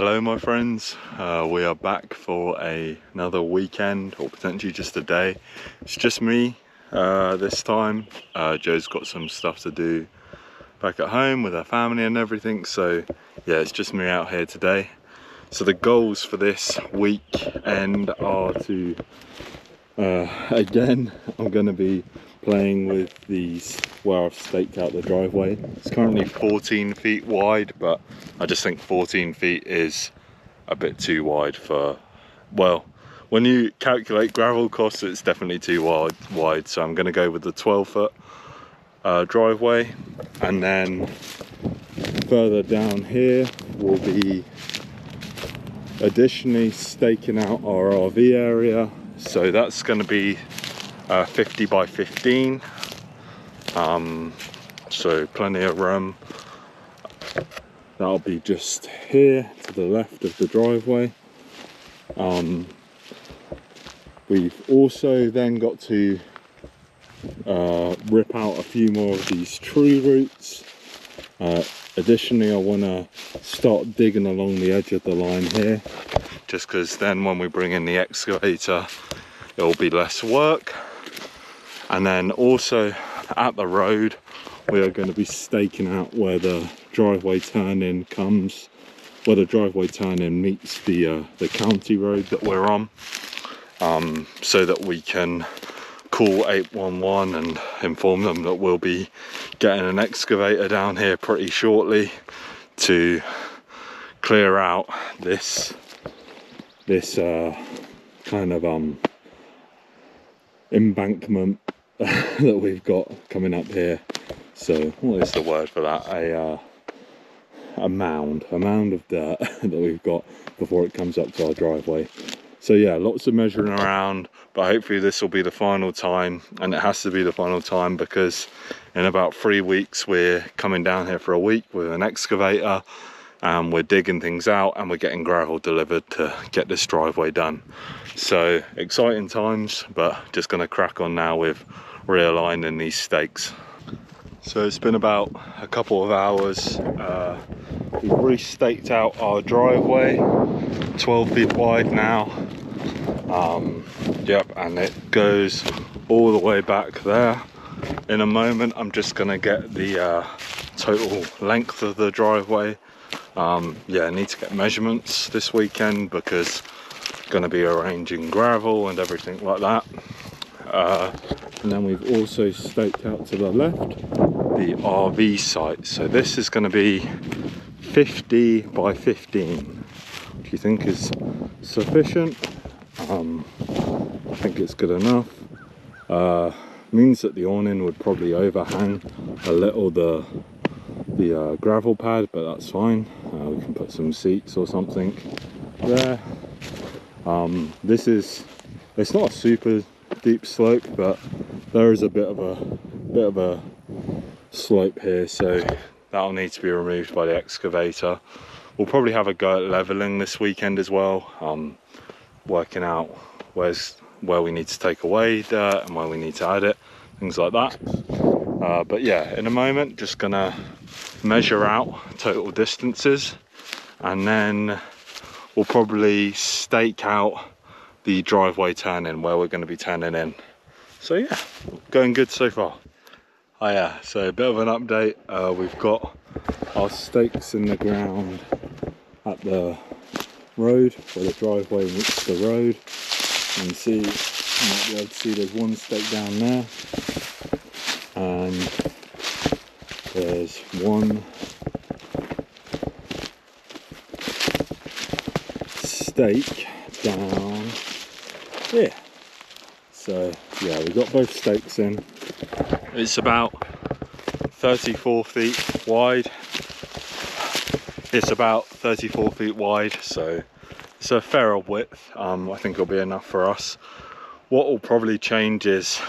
Hello my friends, we are back for another weekend, or potentially just a day. It's just me this time. Joe's got some stuff to do back at home with her family and everything, so yeah, it's just me out here today. So the goals for this weekend are to, again, I'm going to be playing with these where I've staked out the driveway. It's currently 14 feet wide, but I just think 14 feet is a bit too wide for, well, when you calculate gravel costs, it's definitely too wide. So I'm going to go with the 12-foot driveway, and then further down here we'll be additionally staking out our RV area. So that's going to be 50 by 15, so plenty of room. That'll be just here to the left of the driveway. We've also then got to rip out a few more of these tree roots. Additionally, I want to start digging along the edge of the line here, just because then when we bring in the excavator it will be less work. And then also at the road we are going to be staking out where the driveway turn-in comes, where the driveway turn-in meets the county road that we're on, so that we can call 811 and inform them that we'll be getting an excavator down here pretty shortly to clear out this kind of embankment that we've got coming up here. So what is the word for that? A mound of dirt that we've got before it comes up to our driveway. So yeah, lots of measuring around, but hopefully this will be the final time, and it has to be the final time because in about 3 weeks we're coming down here for a week with an excavator, and we're digging things out and we're getting gravel delivered to get this driveway done. So exciting times, but just going to crack on now with realigning these stakes. So it's been about a couple of hours. We've re-staked out our driveway, 12 feet wide now. Yep, and it goes all the way back there. In a moment I'm just going to get the total length of the driveway. Yeah, I need to get measurements this weekend because I'm going to be arranging gravel and everything like that. And then we've also staked out to the left the RV site. So this is going to be 50 by 15. Do you think is sufficient? I think it's good enough. Means that the awning would probably overhang a little the gravel pad, but that's fine. We can put some seats or something there. It's not a super deep slope, but there is a bit of a slope here, so that'll need to be removed by the excavator. We'll probably have a go at leveling this weekend as well, working out where we need to take away dirt and where we need to add it, things like that. But yeah, in a moment just gonna measure out total distances, and then we'll probably stake out the driveway turn-in where we're going to be turning in. So yeah, going good so far. Oh yeah, so a bit of an update. We've got our stakes in the ground at the road where the driveway meets the road. You can see, you might be able to see there's one stake down there, and there's one stake down here. So yeah, we've got both stakes in. It's about 34 feet wide. It's about 34 feet wide, so it's a fair width. I think it'll be enough for us. What will probably change is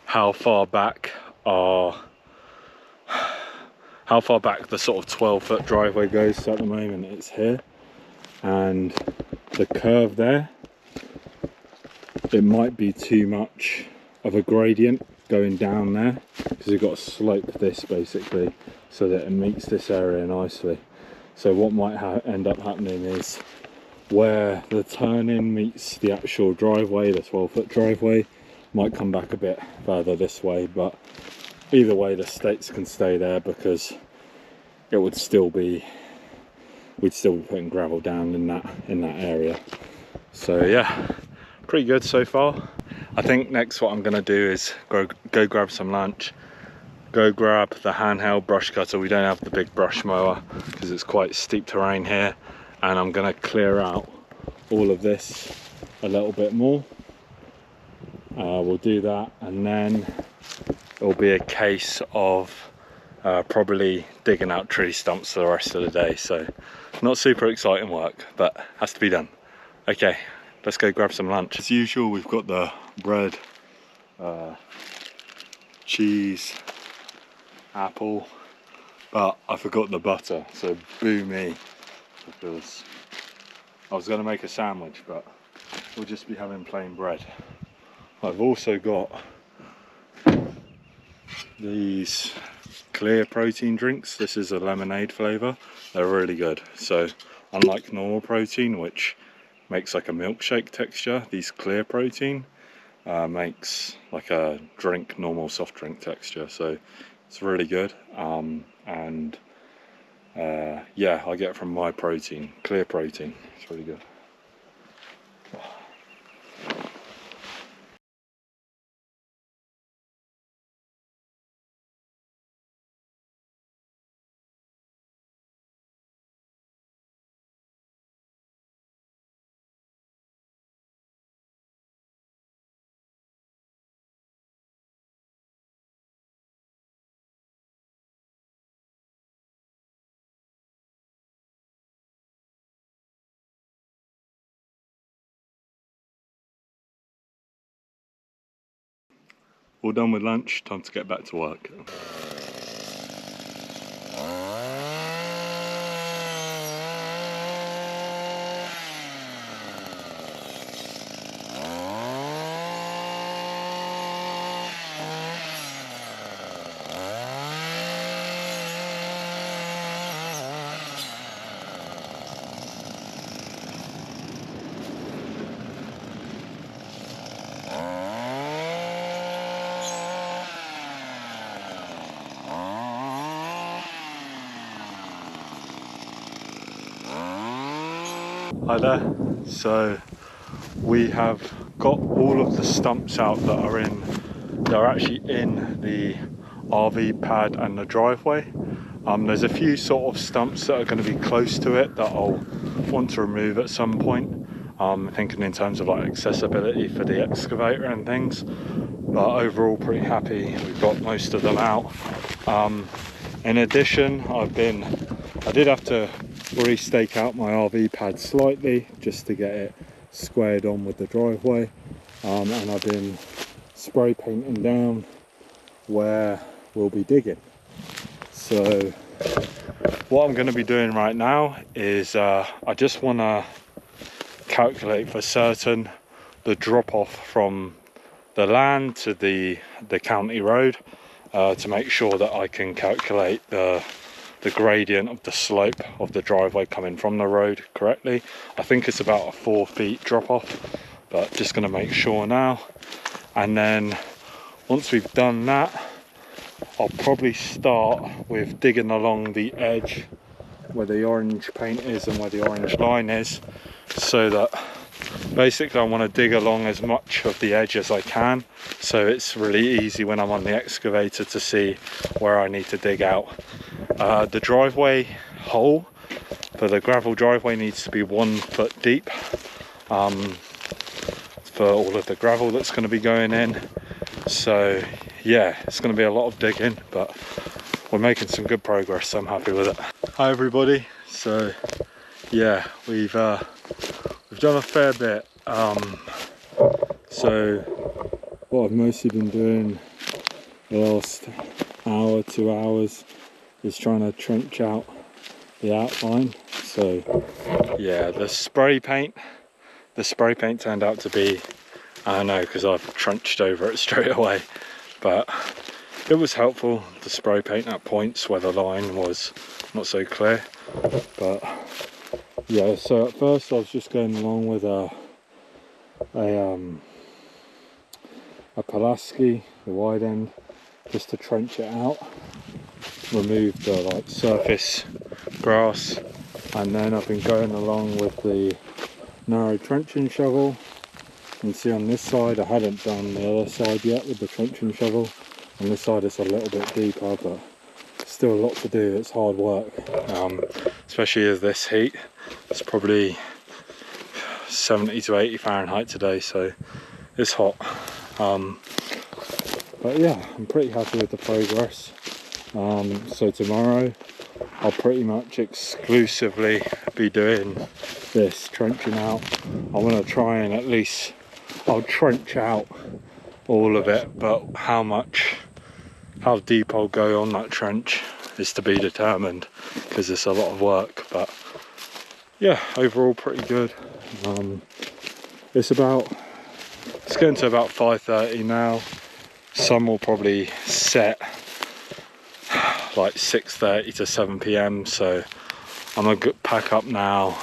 how far back the sort of 12-foot driveway goes. So at the moment it's here, and the curve there, it might be too much of a gradient going down there, because we've got to slope this basically so that it meets this area nicely. So what might end up happening is where the turn-in meets the actual driveway, the 12-foot driveway, might come back a bit further this way, but either way the stakes can stay there because it would still be, we'd still be putting gravel down in that area. So yeah, pretty good so far. I think next what I'm gonna do is go grab some lunch, go grab the handheld brush cutter. We don't have the big brush mower because it's quite steep terrain here, and I'm gonna clear out all of this a little bit more. We'll do that, and then it'll be a case of probably digging out tree stumps for the rest of the day. So not super exciting work, but has to be done. Okay, let's go grab some lunch. As usual, we've got the bread, cheese, apple, but I forgot the butter, so boo me, because I was going to make a sandwich, but we'll just be having plain bread. I've also got these clear protein drinks. This is a lemonade flavour. They're really good. So unlike normal protein, which makes like a milkshake texture, these clear protein makes like a drink, normal soft drink texture. So it's really good. Yeah, I get it from My Protein, clear protein. It's really good. All done with lunch, time to get back to work. Hi there. So we have got all of the stumps out that are actually in the RV pad and the driveway. There's a few sort of stumps that are going to be close to it that I'll want to remove at some point. Thinking in terms of like accessibility for the excavator and things. But overall pretty happy we've got most of them out. In addition, I did have to re-stake out my RV pad slightly just to get it squared on with the driveway, and I've been spray painting down where we'll be digging. So what I'm going to be doing right now is I just want to calculate for certain the drop off from the land to the county road, to make sure that I can calculate the gradient of the slope of the driveway coming from the road correctly. I think it's about a 4 feet drop off, but just going to make sure now. And then once we've done that, I'll probably start with digging along the edge where the orange paint is and where the orange line is, so that basically I want to dig along as much of the edge as I can, so it's really easy when I'm on the excavator to see where I need to dig out. The driveway hole for the gravel driveway needs to be 1 foot deep for all of the gravel that's going to be going in. So yeah, it's going to be a lot of digging, but we're making some good progress, so I'm happy with it. Hi everybody. So yeah, we've done a fair bit. So what I've mostly been doing the last hour, 2 hours, is trying to trench out the outline. So yeah, the spray paint turned out to be, I don't know, because I've trenched over it straight away, but it was helpful, the spray paint at points where the line was not so clear. But yeah, so at first I was just going along with a Pulaski, the wide end, just to trench it out, remove the like surface grass, and then I've been going along with the narrow trenching shovel. You can see on this side I hadn't done the other side yet with the trenching shovel. On this side it's a little bit deeper, but still a lot to do. It's hard work, especially with this heat. It's probably 70 to 80 Fahrenheit today, so it's hot. But yeah, I'm pretty happy with the progress. So tomorrow I'll pretty much exclusively be doing this trenching out. I want to try and at least, I'll trench out all of it, but how deep I'll go on that trench is to be determined, because it's a lot of work. But yeah, overall pretty good. It's getting to about 5:30 now. Sun will probably set like 6:30 to 7 p.m. so I'm gonna pack up now,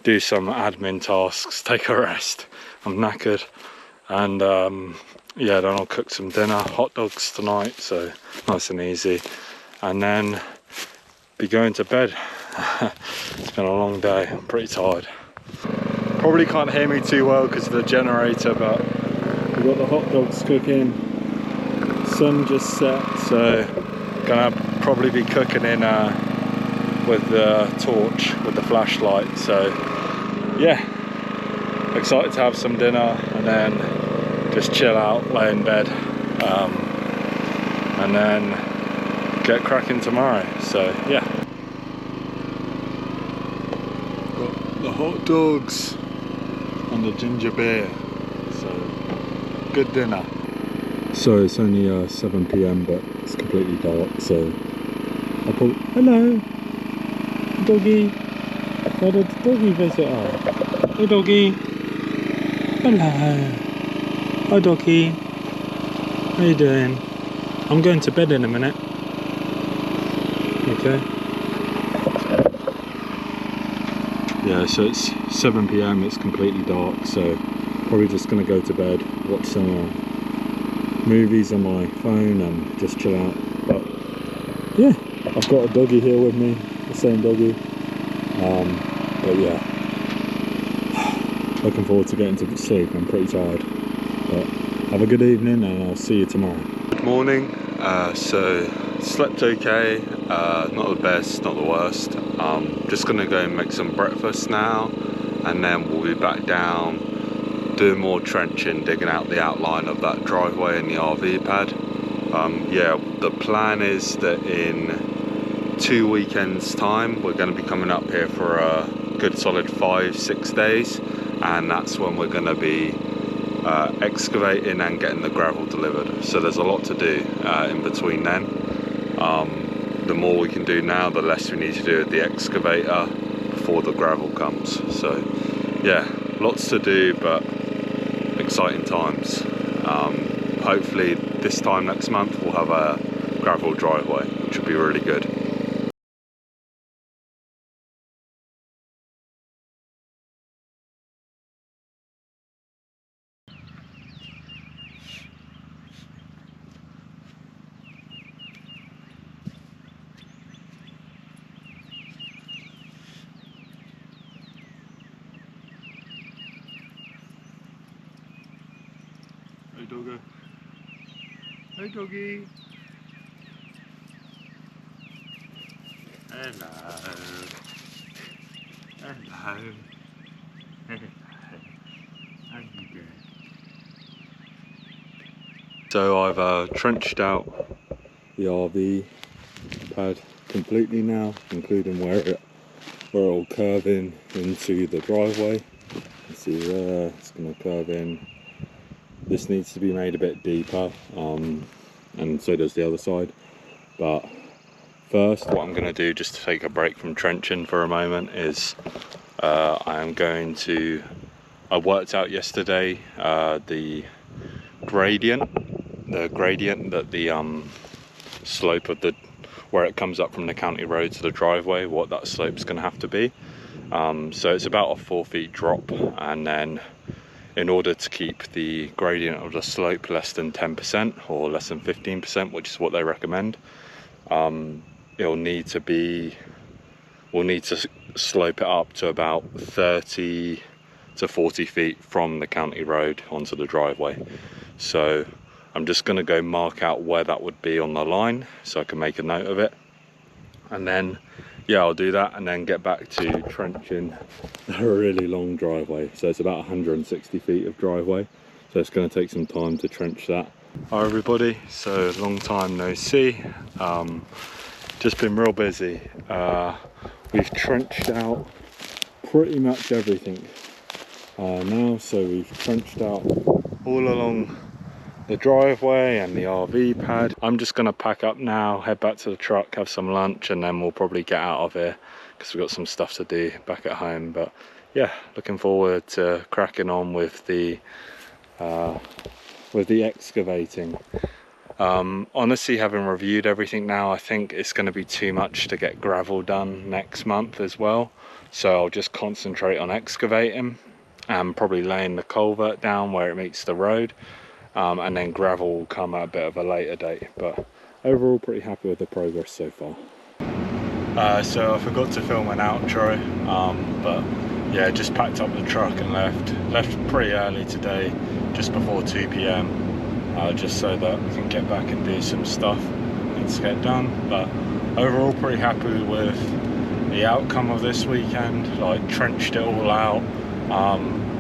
do some admin tasks, take a rest. I'm knackered, and yeah, then I'll cook some dinner, hot dogs tonight, so nice and easy, and then be going to bed. It's been a long day, I'm pretty tired. Probably can't hear me too well because of the generator, but we've got the hot dogs cooking. Sun just set, so gonna probably be cooking in with the torch, with the flashlight. So yeah, excited to have some dinner and then just chill out, lay in bed, and then get cracking tomorrow. So yeah, got the hot dogs and the ginger beer, so good dinner. So it's only 7 p.m, but it's completely dark, so I'll call. Hello, doggy. Where did the doggy visitor? Hey doggy. Hello. Hi doggy. How you doing? I'm going to bed in a minute. Okay. Yeah, so it's 7 p.m, it's completely dark, so probably just gonna go to bed, watch some movies on my phone and just chill out. But yeah, I've got a doggy here with me, the same doggy. But yeah, looking forward to getting to sleep. I'm pretty tired, but have a good evening and I'll see you tomorrow. Good morning. So slept okay, not the best, not the worst. Just gonna go and make some breakfast now, and then we'll be back down doing more trenching, digging out the outline of that driveway in the RV pad. Yeah, the plan is that in 2 weekends time we're going to be coming up here for a good solid 5-6 days, and that's when we're going to be excavating and getting the gravel delivered. So there's a lot to do in between then. The more we can do now, the less we need to do with the excavator before the gravel comes. So yeah, lots to do, but exciting times. Hopefully this time next month we'll have a gravel driveway, which will be really good. Hey doggy. Hey doggy. Hello. Hello. How you doing? So I've trenched out the RV pad completely now, including where it'll curve in into the driveway. You see there, it's going to curve in. This needs to be made a bit deeper, and so does the other side. But first, what I'm going to do, just to take a break from trenching for a moment, is I worked out yesterday the gradient that the slope of where it comes up from the county road to the driveway, what that slope's going to have to be. So it's about a 4 feet drop, and then in order to keep the gradient of the slope less than 10% or less than 15%, which is what they recommend, we'll need to slope it up to about 30 to 40 feet from the county road onto the driveway. So I'm just going to go mark out where that would be on the line so I can make a note of it, and then yeah, I'll do that and then get back to trenching a really long driveway. So it's about 160 feet of driveway, so it's going to take some time to trench that. Hi everybody, so long time no see. Just been real busy. We've trenched out pretty much everything now. So we've trenched out all along the driveway and the RV pad. I'm just gonna pack up now, head back to the truck, have some lunch, and then we'll probably get out of here because we've got some stuff to do back at home. But yeah, looking forward to cracking on with the excavating. Honestly, having reviewed everything now, I think it's going to be too much to get gravel done next month as well, so I'll just concentrate on excavating and probably laying the culvert down where it meets the road, and then gravel will come at a bit of a later date. But overall pretty happy with the progress so far. So I forgot to film an outro, but yeah, just packed up the truck and left pretty early today, just before 2 p.m. Just so that we can get back and do some stuff and to get done. But overall pretty happy with the outcome of this weekend. Like, trenched it all out.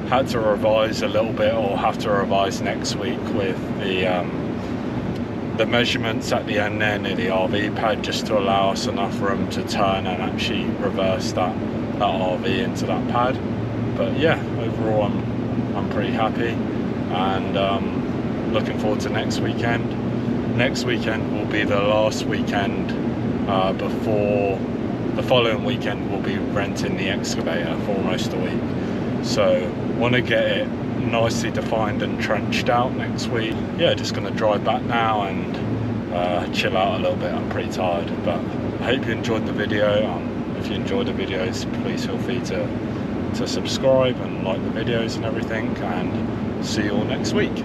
Had to revise a little bit, or have to revise next week with the measurements at the end there near the RV pad, just to allow us enough room to turn and actually reverse that RV into that pad. But yeah, overall I'm pretty happy, and looking forward to next weekend. Next weekend will be the last weekend before the following weekend. We'll be renting the excavator for almost a week, so want to get it nicely defined and trenched out next week. Yeah, just going to drive back now and chill out a little bit. I'm pretty tired, but I hope you enjoyed the video. If you enjoyed the videos, please feel free to subscribe and like the videos and everything, and see you all next week.